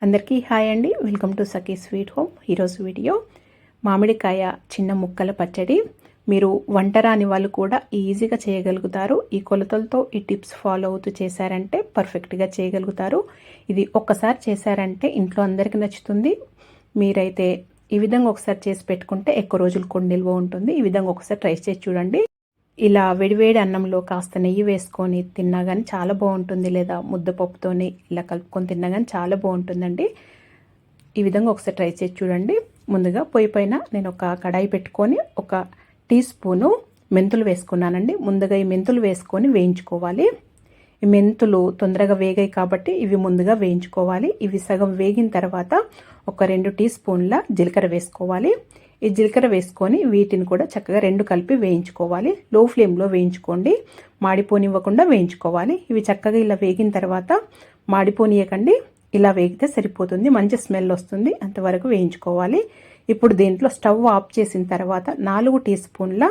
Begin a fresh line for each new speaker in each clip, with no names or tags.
అందరికీ హాయ్ అండి. Welcome to Sakhi sweet home. ఈరోజు వీడియో మామిడికాయ చిన్న ముక్కల పచ్చడి. మీరు వంట రాని వాళ్ళు కూడా ఈజీగా చేయగలుగుతారు. ఈ కొలతలతో ఈ టిప్స్ ఫాలో అవుతూ చేశారంటే పర్ఫెక్ట్గా చేయగలుగుతారు. ఇది ఒక్కసారి చేశారంటే ఇంట్లో అందరికీ నచ్చుతుంది. మీరైతే ఈ విధంగా ఒకసారి చేసి పెట్టుకుంటే ఎక్కువ రోజులు కూడా నిల్వ ఉంటుంది. ఈ విధంగా ఒకసారి ట్రై చేసి చూడండి. ఇలా వేడివేడి అన్నంలో కాస్త నెయ్యి వేసుకొని తిన్నా కానీ చాలా బాగుంటుంది. లేదా ముద్దపప్పుతోని ఇలా కలుపుకొని తిన్నా కానీ చాలా బాగుంటుందండి. ఈ విధంగా ఒకసారి ట్రై చేసి చూడండి. ముందుగా పొయ్యి పైన నేను ఒక కడాయి పెట్టుకొని 1 టీ స్పూను మెంతులు వేసుకున్నానండి. ముందుగా ఈ మెంతులు వేసుకొని వేయించుకోవాలి. ఈ మెంతులు తొందరగా వేగాయి కాబట్టి ఇవి ముందుగా వేయించుకోవాలి. ఇవి సగం వేగిన తర్వాత ఒక 2 టీ స్పూన్ల జీలకర్ర వేసుకోవాలి. ఈ జీలకర్ర వేసుకొని వీటిని కూడా చక్కగా 2 కలిపి వేయించుకోవాలి. లో ఫ్లేమ్లో వేయించుకోండి, మాడిపోనివ్వకుండా వేయించుకోవాలి. ఇవి చక్కగా ఇలా వేగిన తర్వాత మాడిపోనియకండి, ఇలా వేగితే సరిపోతుంది. మంచి స్మెల్ వస్తుంది, అంతవరకు వేయించుకోవాలి. ఇప్పుడు దీంట్లో స్టవ్ ఆఫ్ చేసిన తర్వాత 4 టీ స్పూన్ల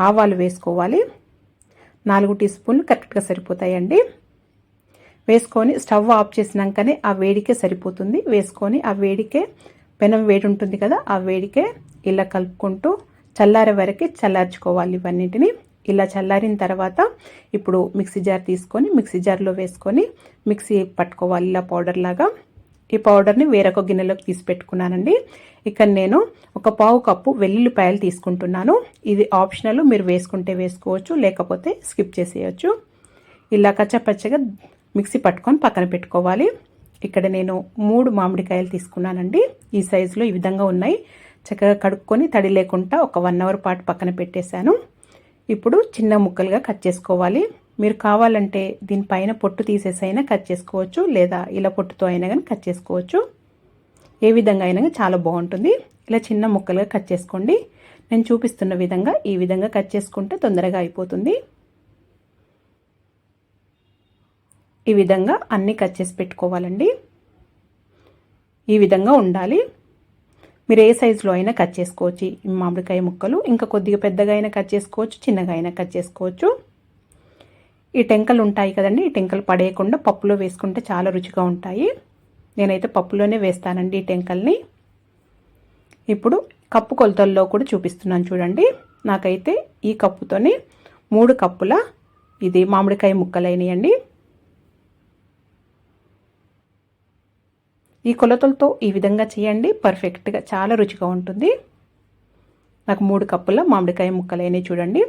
ఆవాలు వేసుకోవాలి. 4 టీ స్పూన్లు కరెక్ట్గా సరిపోతాయండి. వేసుకొని స్టవ్ ఆఫ్ చేసినాకనే ఆ వేడికే సరిపోతుంది. వేసుకొని ఆ వేడికే పెనం వేడి ఉంటుంది కదా, ఆ వేడికే ఇలా కలుపుకుంటూ చల్లారే వరకు చల్లార్చుకోవాలి. ఇవన్నిటిని ఇలా చల్లారిన తర్వాత ఇప్పుడు మిక్సీ జార్ తీసుకొని మిక్సీ జార్లో వేసుకొని మిక్సీ పట్టుకోవాలి ఇలా పౌడర్ లాగా. ఈ పౌడర్ని వేరొక గిన్నెలోకి తీసి పెట్టుకున్నానండి. ఇక్కడ నేను 1 పావు కప్పు వెల్లుల్లిపాయలు తీసుకుంటున్నాను. ఇది ఆప్షనల్, మీరు వేసుకుంటే వేసుకోవచ్చు, లేకపోతే స్కిప్ చేసేయచ్చు. ఇలా కచ్చపచ్చగా మిక్సీ పట్టుకొని పక్కన పెట్టుకోవాలి. ఇక్కడ నేను 3 మామిడికాయలు తీసుకున్నానండి. ఈ సైజులో ఈ విధంగా ఉన్నాయి. చక్కగా కడుక్కొని తడి లేకుండా ఒక 1 అవర్ పాటు పక్కన పెట్టేశాను. ఇప్పుడు చిన్న ముక్కలుగా కట్ చేసుకోవాలి. మీరు కావాలంటే దీనిపైన పొట్టు తీసేసైనా కట్ చేసుకోవచ్చు, లేదా ఇలా పొట్టుతో అయినా కానీ కట్ చేసుకోవచ్చు. ఏ విధంగా అయినా చాలా బాగుంటుంది. ఇలా చిన్న ముక్కలుగా కట్ చేసుకోండి. నేను చూపిస్తున్న విధంగా ఈ విధంగా కట్ చేసుకుంటే తొందరగా అయిపోతుంది. ఈ విధంగా అన్నీ కట్ చేసి పెట్టుకోవాలండి. ఈ విధంగా ఉండాలి. మీరు ఏ సైజులో అయినా కట్ చేసుకోవచ్చు ఈ మామిడికాయ ముక్కలు. ఇంకా కొద్దిగా పెద్దగా అయినా కట్ చేసుకోవచ్చు, చిన్నగా అయినా కట్ చేసుకోవచ్చు. ఈ టెంకలు ఉంటాయి కదండి, ఈ టెంకలు పడేయకుండా పప్పులో వేసుకుంటే చాలా రుచిగా ఉంటాయి. నేనైతే పప్పులోనే వేస్తానండి ఈ టెంకల్ని. ఇప్పుడు కప్పు కొలతల్లో కూడా చూపిస్తున్నాను చూడండి. నాకైతే ఈ కప్పుతోని 3 కప్పుల ఇది మామిడికాయ ముక్కలైనాయండి. ఈ కొలతలతో ఈ విధంగా చేయండి, పర్ఫెక్ట్గా చాలా రుచిగా ఉంటుంది. నాకు 3 కప్పుల మామిడికాయ ముక్కలైనవి చూడండి.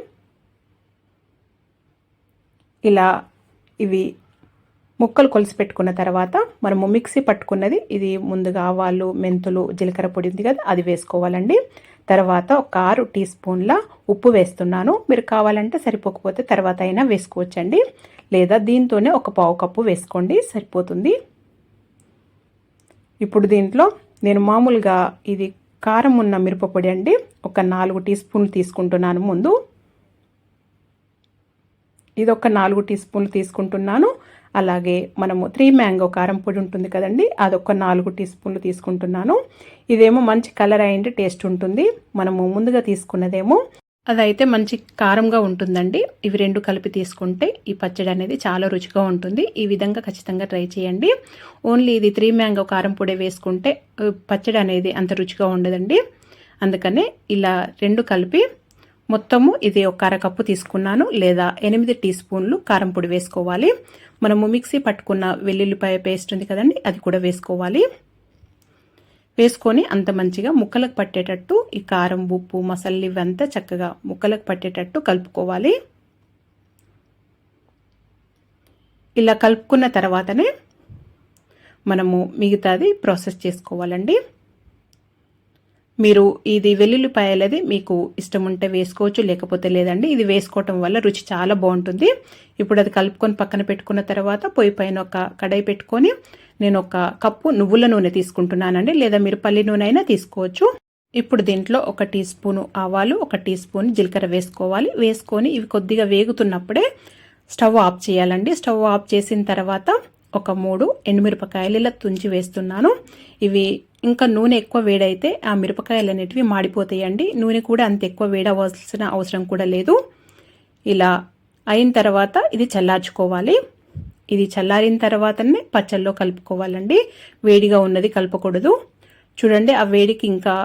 ఇలా ఇవి ముక్కలు కొలిసి పెట్టుకున్న తర్వాత మనము మిక్సీ పట్టుకున్నది, ఇది ముందుగా ఆవాలు, మెంతులు, జీలకర్ర పొడి ఉంది కదా, అది వేసుకోవాలండి. తర్వాత ఒక 6 టీ స్పూన్ల ఉప్పు వేస్తున్నాను. మీరు కావాలంటే సరిపోకపోతే తర్వాత అయినా వేసుకోవచ్చండి, లేదా దీంతోనే 1 పావు కప్పు వేసుకోండి, సరిపోతుంది. ఇప్పుడు దీంట్లో నేను మామూలుగా ఇది కారం ఉన్న మిరపపొడి అండి, ఒక 4 టీ స్పూన్లు తీసుకుంటున్నాను. ముందు ఇది ఒక 4 టీ స్పూన్లు తీసుకుంటున్నాను. అలాగే మనము 3 మ్యాంగో కారం పొడి ఉంటుంది కదండి, అదొక 4 టీ స్పూన్లు తీసుకుంటున్నాను. ఇదేమో మంచి కలర్ అయ్యింది, టేస్ట్ ఉంటుంది. మనము ముందుగా తీసుకున్నదేమో అదైతే మంచి కారంగా ఉంటుందండి. ఇవి 2 కలిపి తీసుకుంటే ఈ పచ్చడి అనేది చాలా రుచిగా ఉంటుంది. ఈ విధంగా ఖచ్చితంగా ట్రై చేయండి. ఓన్లీ ఇది 3 మ్యాంగో కారం పొడి వేసుకుంటే పచ్చడి అనేది అంత రుచిగా ఉండదండి. అందుకనే ఇలా 2 కలిపి మొత్తము ఇది ఒక 1/2 కప్పు తీసుకున్నాను, లేదా 8 టీ స్పూన్లు కారం పొడి వేసుకోవాలి. మనము మిక్సీ పట్టుకున్న వెల్లుల్లిపాయ పేస్ట్ ఉంది కదండి, అది కూడా వేసుకోవాలి. వేసుకొని అంత మంచిగా ముక్కలకు పట్టేటట్టు ఈ కారం, ఉప్పు, మసాలాలు ఇవంతా చక్కగా ముక్కలకు పట్టేటట్టు కలుపుకోవాలి. ఇలా కలుపుకున్న తర్వాతనే మనము మిగతాది ప్రాసెస్ చేసుకోవాలండి. మీరు ఇది వెల్లుల్లిపాయలది మీకు ఇష్టం ఉంటే వేసుకోవచ్చు, లేకపోతే లేదండి. ఇది వేసుకోవటం వల్ల రుచి చాలా బాగుంటుంది. ఇప్పుడు అది కలుపుకొని పక్కన పెట్టుకున్న తర్వాత పొయ్యి పైన ఒక కడాయి పెట్టుకొని నేను 1 కప్పు నువ్వుల నూనె తీసుకుంటున్నానండి, లేదా మీరు పల్లి నూనె అయినా తీసుకోవచ్చు. ఇప్పుడు దీంట్లో 1 టీ స్పూను ఆవాలు, 1 టీ స్పూన్ జీలకర్ర వేసుకోవాలి. వేసుకొని ఇవి కొద్దిగా వేగుతున్నప్పుడే స్టవ్ ఆఫ్ చేయాలండి. స్టవ్ ఆఫ్ చేసిన తర్వాత ఒక 3 ఎండుమిరపకాయలు ఇలా తుంచి వేస్తున్నాను. ఇవి ఇంకా నూనె ఎక్కువ వేడైతే ఆ మిరపకాయలు అనేటివి మాడిపోతాయండి. నూనె కూడా అంత ఎక్కువ వేడవలసిన అవసరం కూడా లేదు. ఇలా అయిన తర్వాత ఇది చల్లార్చుకోవాలి. ఇది చల్లారిన తర్వాతనే పచ్చళ్ళలో కలుపుకోవాలండి. వేడిగా ఉన్నది కలపకూడదు. చూడండి ఆ వేడికి ఇంకా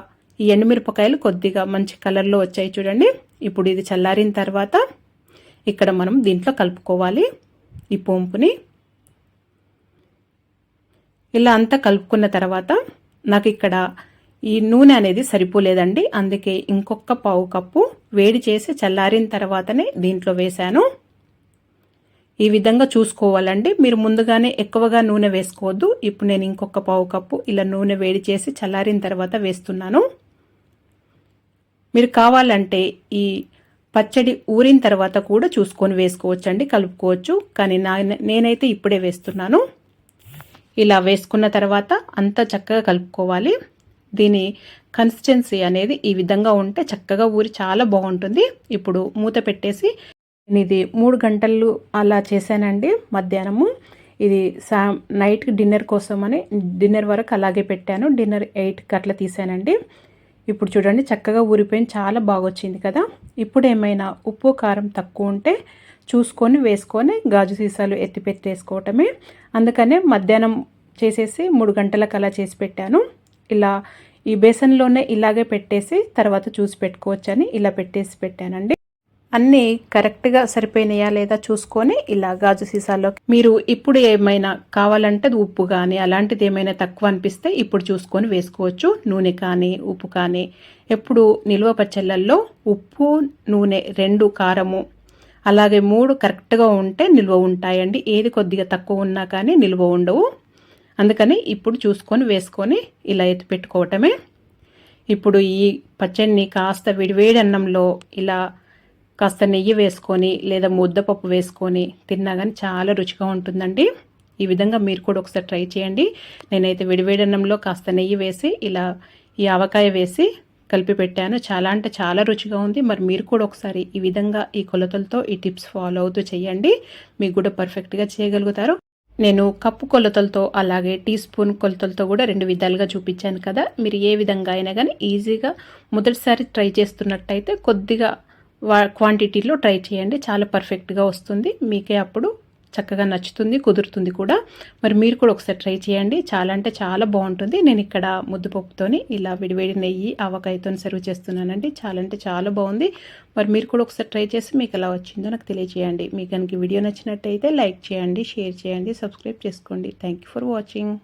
ఈ ఎండుమిరపకాయలు కొద్దిగా మంచి కలర్లో వచ్చాయి చూడండి. ఇప్పుడు ఇది చల్లారిన తర్వాత ఇక్కడ మనం దీంట్లో కలుపుకోవాలి ఈ పోంపుని. ఇలా అంతా కలుపుకున్న తర్వాత నాకు ఇక్కడ ఈ నూనె అనేది సరిపోలేదండి. అందుకే ఇంకొక పావు కప్పు వేడి చేసి చల్లారిన తర్వాతనే దీంట్లో వేశాను. ఈ విధంగా చూసుకోవాలండి. మీరు ముందుగానే ఎక్కువగా నూనె వేసుకోవద్దు. ఇప్పుడు నేను ఇంకొక పావు కప్పు ఇలా నూనె వేడి చేసి చల్లారిన తర్వాత వేస్తున్నాను. మీరు కావాలంటే ఈ పచ్చడి ఊరిన తర్వాత కూడా చూసుకొని వేసుకోవచ్చండి, కలుపుకోవచ్చు. కానీ నేనైతే ఇప్పుడే వేస్తున్నాను. ఇలా వేసుకున్న తర్వాత అంతా చక్కగా కలుపుకోవాలి. దీని కన్సిస్టెన్సీ అనేది ఈ విధంగా ఉంటే చక్కగా ఊరి చాలా బాగుంటుంది. ఇప్పుడు మూత పెట్టేసి నేను ఇది 3 గంటలు అలా చేశానండి మధ్యాహ్నము. ఇది నైట్కి డిన్నర్ కోసమని డిన్నర్ వరకు అలాగే పెట్టాను. డిన్నర్ 8కి అట్లా తీసానండి. ఇప్పుడు చూడండి చక్కగా ఊరిపోయింది, చాలా బాగా వచ్చింది కదా. ఇప్పుడు ఏమైనా ఉప్పు కారం తక్కువ ఉంటే చూసుకొని వేసుకొని గాజు సీసాలు ఎత్తి పెట్టేసుకోవటమే. అందుకనే మధ్యాహ్నం చేసేసి 3 గంటలకు అలా చేసి పెట్టాను. ఇలా ఈ బేసన్లోనే ఇలాగే పెట్టేసి తర్వాత చూసి పెట్టుకోవచ్చని ఇలా పెట్టానండి. అన్నీ కరెక్ట్గా సరిపోయినాయా లేదా చూసుకొని ఇలా గాజు సీసాలో మీరు ఇప్పుడు ఏమైనా కావాలంటే ఉప్పు కానీ అలాంటిది ఏమైనా తక్కువ అనిపిస్తే ఇప్పుడు చూసుకొని వేసుకోవచ్చు. నూనె కానీ ఉప్పు కానీ ఎప్పుడు నిల్వ పచ్చళ్ళల్లో ఉప్పు నూనె 2 కారము అలాగే 3 కరెక్ట్గా ఉంటే నిల్వ ఉంటాయండి. ఏది కొద్దిగా తక్కువ ఉన్నా కానీ నిల్వ ఉండవు. అందుకని ఇప్పుడు చూసుకొని వేసుకొని ఇలా ఎత్తి పెట్టుకోవటమే. ఇప్పుడు ఈ పచ్చడిని కాస్త విడివేడి అన్నంలో ఇలా కాస్త నెయ్యి వేసుకొని లేదా ముద్దపప్పు వేసుకొని తిన్నా కానీ చాలా రుచిగా ఉంటుందండి. ఈ విధంగా మీరు కూడా ఒకసారి ట్రై చేయండి. నేనైతే విడివేడి అన్నంలో కాస్త నెయ్యి వేసి ఇలా ఈ ఆవకాయ వేసి కలిపి పెట్టాను. చాలా అంటే చాలా రుచిగా ఉంది. మరి మీరు కూడా ఒకసారి ఈ విధంగా ఈ కొలతలతో ఈ టిప్స్ ఫాలో అవుతూ చేయండి. మీకు కూడా పర్ఫెక్ట్గా చేయగలుగుతారు. నేను కప్పు కొలతలతో అలాగే టీ స్పూన్ కొలతలతో కూడా 2 విధాలుగా చూపించాను కదా. మీరు ఏ విధంగా అయినా కానీ ఈజీగా మొదటిసారి ట్రై చేస్తున్నట్టయితే కొద్దిగా క్వాంటిటీలో ట్రై చేయండి. చాలా పర్ఫెక్ట్గా వస్తుంది. మీకే అప్పుడు చక్కగా నచ్చుతుంది, కుదురుతుంది కూడా. మరి మీరు కూడా ఒకసారి ట్రై చేయండి. చాలా అంటే చాలా బాగుంటుంది. నేను ఇక్కడ ముద్దపప్పుతోని ఇలా విడివేడి నెయ్యి ఆవకాయతో సర్వ్ చేస్తున్నానండి. చాలా అంటే చాలా బాగుంది. మరి మీరు కూడా ఒకసారి ట్రై చేసి మీకు ఎలా వచ్చిందో నాకు తెలియజేయండి. మీకు కనుక వీడియో నచ్చినట్టయితే లైక్ చేయండి, షేర్ చేయండి, సబ్స్క్రైబ్ చేసుకోండి. Thank you for watching.